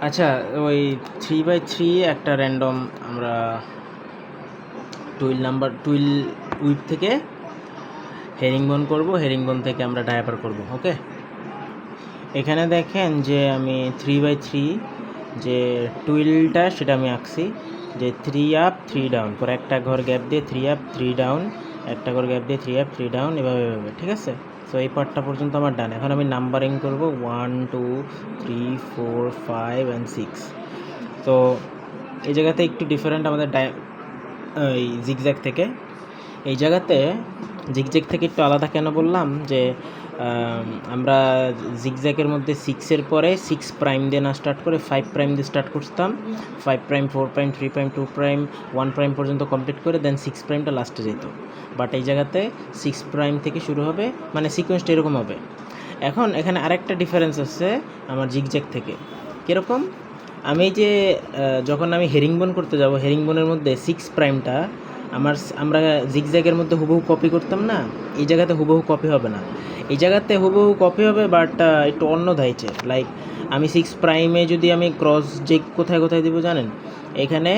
আচ্ছা, ওই 3/3 একটা র্যান্ডম আমরা টুইল উইপ থেকে হেরিংবোন করব, হেরিংবোন থেকে আমরা ডায়াপার করব। ওকে, এখানে দেখেন যে আমি 3/3 যে টুইলটা সেটা আমি আঁকছি যে 3 আপ 3 ডাউন, পরে একটা ঘর গ্যাপ দিয়ে 3 আপ 3 ডাউন, একটা ঘর গ্যাপ দিয়ে 3 আপ 3 ডাউন, এভাবে এভাবে। ঠিক আছে, সো এই পার্টটা পর্যন্ত আমার ডান। এখন আমি নাম্বারিং করব 1 2 3 4 5 অ্যান্ড 6। তো এই জায়গাতে একটু ডিফারেন্ট আমাদের এই জিগজ্যাগ থেকে। এই জায়গাতে জিগজ্যাগ থেকে একটু আলাদা কেন বললাম যে আমরা জিগজ্যাগের মধ্যে 6-এর পরে 6 প্রাইম দিয়ে না স্টার্ট করে 5 প্রাইম দিয়ে স্টার্ট করতাম। 5 prime 4 prime 3 prime 2 prime 1 prime পর্যন্ত কমপ্লিট করে দেন 6 প্রাইমটা লাস্টে যেত। বাট এই জায়গাতে 6 প্রাইম থেকে শুরু হবে, মানে সিকোয়েন্সটা এরকম হবে। এখন এখানে আরেকটা ডিফারেন্স আছে আমার জিগজ্যাগ থেকে। কীরকম? আমি যে যখন আমি হেরিংবোন করতে যাব, হেরিংবোনের মধ্যে 6 প্রাইমটা আমরা জিগজ্যাগের মধ্যে হুবহু কপি করতাম না, এই জায়গাতে হুবহু কপি হবে না। এই জায়গাতে হুবহু কপি হবে, বাট একটু অন্য ধাইছে। লাইক আমি 6 প্রাইমে যদি আমি ক্রস জেগ কোথায় কোথায় দেবো জানেন? এখানে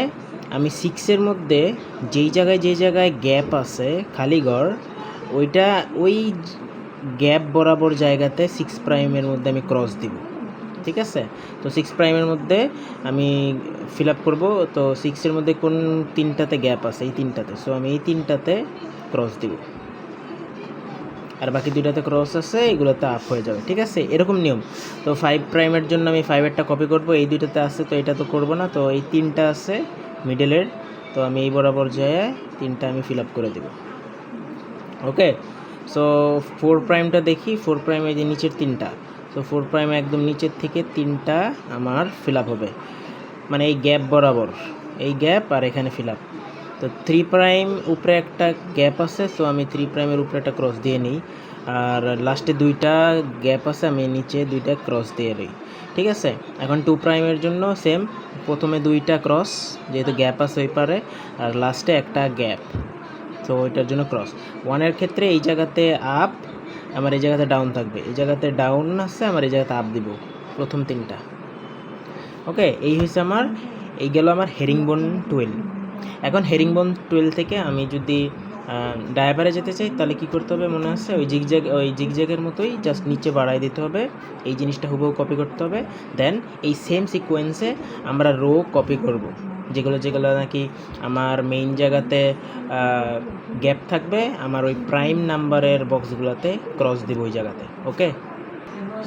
আমি 6-এর মধ্যে যেই জায়গায় গ্যাপ আছে খালি ঘর, ওই গ্যাপ বরাবর জায়গাতে 6 প্রাইমের মধ্যে আমি ক্রস দিব। ঠিক আছে, তো 6 প্রাইমের মধ্যে আমি ফিল আপ করবো। তো 6-এর মধ্যে কোন 3টাতে গ্যাপ আছে? এই 3টাতে। সো আমি এই 3টাতে ক্রস দিব, আর বাকি 2টাতে ক্রস আছে, এগুলোতে আপ হয়ে যাবে। ঠিক আছে, এরকম নিয়ম। তো 5 প্রাইমের জন্য আমি 5-এরটা কপি করব, এই 2টাতে আছে তো এটা তো করব না, তো এই 3টা আছে মিডলের, তো আমি এই বরাবর যেয়ে 3টা আমি ফিল আপ করে দেব। ওকে, সো 4 প্রাইমটা দেখি। 4 প্রাইম এই যে নিচের 3টা, তো 4 প্রাইম একদম নিচের থেকে 3টা আমার ফিল আপ হবে, মানে এই গ্যাপ বরাবর, এই গ্যাপ আর এখানে ফিল আপ। তো 3 প্রাইম উপরে একটা গ্যাপ আছে, সো আমি 3 প্রাইমের উপরে একটা ক্রস দিয়ে নিই, আর লাস্টে 2টা গ্যাপ আছে, আমি নিচে 2টা ক্রস দিয়ে নিই। ঠিক আছে, এখন 2 প্রাইমের জন্য সেম, প্রথমে 2টা ক্রস যেহেতু গ্যাপ আছে ওই পারে, আর লাস্টে একটা গ্যাপ, তো ওইটার জন্য ক্রস। 1-এর ক্ষেত্রে এই জায়গাতে আপ, আমার এই জায়গাতে ডাউন থাকবে, এই জায়গাতে ডাউন আছে, আমার এই জায়গাতে আপ দিব প্রথম 3টা। ওকে, এই হয়েছে আমার, এই গেল আমার হেরিংবোন 12। এখন হেরিংবোন 12 থেকে আমি যদি ডায়াপারে যেতে চাই তাহলে কী করতে হবে মনে আছে? ওই জিগজ্যাগের মতোই জাস্ট নিচে বাড়াই দিতে হবে, এই জিনিসটা হুবহু কপি করতে হবে। দেন এই সেম সিকোয়েন্সে আমরা রো কপি করব, যেগুলো নাকি আমার মেইন জায়গাতে গ্যাপ থাকবে, আমার ওই প্রাইম নাম্বারের বক্সগুলোতে ক্রস দিব ওই জায়গাতে। ওকে,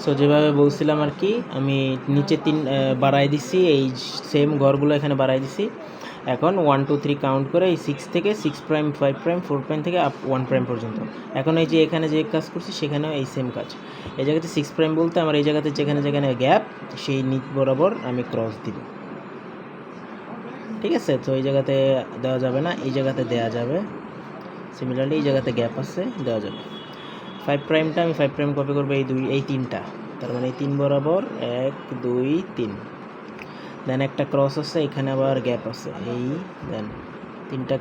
সো যেভাবে বলছিলাম আর কি, আমি নিচে 3 বাড়াই দিছি, এই সেম ঘরগুলো এখানে বাড়াই দিছি। এখন 1 2 3 কাউন্ট করে এই 6 থেকে 6 প্রাইম 5 প্রাইম 4 প্রাইম থেকে আপ 1 প্রাইম পর্যন্ত। এখন এই যে এখানে যে কাজ করছি সেখানেও এই সেম কাজ। এই জায়গাতে 6 প্রাইম বলতে আমার এই জায়গাতে যেখানে গ্যাপ, সেই নিচ বরাবর আমি ক্রস দিব। ঠিক আছে, তো এই জায়গাতে দেওয়া যাবে না, এই জায়গাতে দেওয়া যাবে। সিমিলারলি এই জায়গাতে গ্যাপ আছে, দেওয়া যাবে। 5 প্রাইমটা আমি 5 প্রাইম কপি করবো এই 3টা, তার মানে এই 3 বরাবর 1 2 3। দেন একটা ক্রস আছে, এখানে আবার গ্যাপ আছে, এই দেন 3টা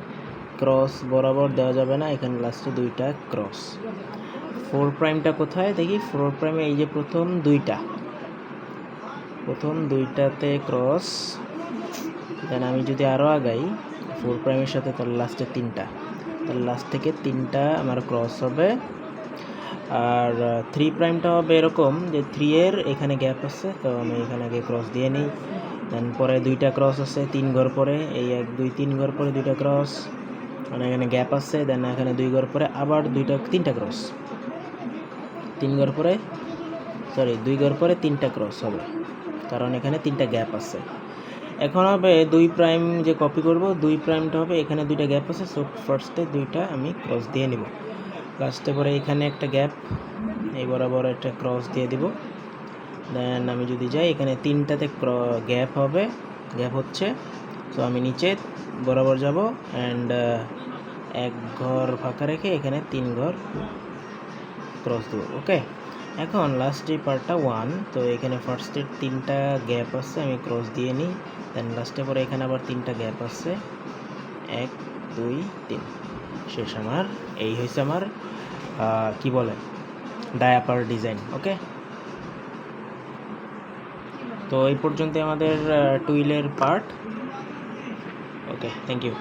ক্রস বরাবর দেওয়া যাবে না, এখানে লাস্টে 2টা ক্রস। 4 প্রাইমটা কোথায় দেখি? 4 প্রাইমে এই যে প্রথম 2টাতে ক্রস। দেন আমি যদি আরও আগাই 4 প্রাইমের সাথে, তাহলে লাস্টে 3টা, তাহলে লাস্ট থেকে 3টা আমার ক্রস হবে। আর 3 প্রাইমটা হবে এরকম যে 3-এর এখানে গ্যাপ আছে, তো আমি এখানে আগে ক্রস দিয়ে নিই। দেন পরে 2টা ক্রস আছে 3 ঘর পরে, এই 1 2 3 ঘর পরে 2টা ক্রস, মানে এখানে গ্যাপ আছে। দেন এখানে 2 ঘর পরে আবার 3টা ক্রস, 3 ঘর পরে 2 ঘর পরে 3টা ক্রস হবে, কারণ এখানে 3টা গ্যাপ আছে। এখন হবে 2 প্রাইম যে কপি করব, 2 প্রাইমটা হবে এখানে 2টা গ্যাপ আছে, সো ফার্স্টে 2টা আমি ক্রস দিয়ে নিব। লাস্টে পরে এখানে একটা গ্যাপ, এই বরাবর একটা ক্রস দিয়ে দিব। দেন আমি যদি যাই এখানে 3টাতে গ্যাপ হবে, গ্যাপ হচ্ছে, সো আমি নিচে বরাবর যাব অ্যান্ড 1 ঘর ফাঁকা রেখে এখানে 3 ঘর ক্রস দেবো। ওকে, এখন লাস্ট যে পার্টটা 1, তো এখানে ফার্স্টের 3টা গ্যাপ আছে, আমি ক্রস দিয়ে নিই। দেন লাস্টে পরে এখানে আবার 3টা গ্যাপ আছে, 1 2 3, শেষ। আমার এই হয়েছে আমার কি বলে ডায়াপার ডিজাইন। ওকে। তো এই পর্যন্ত আমাদের টুইলের পার্ট। Okay, thank you.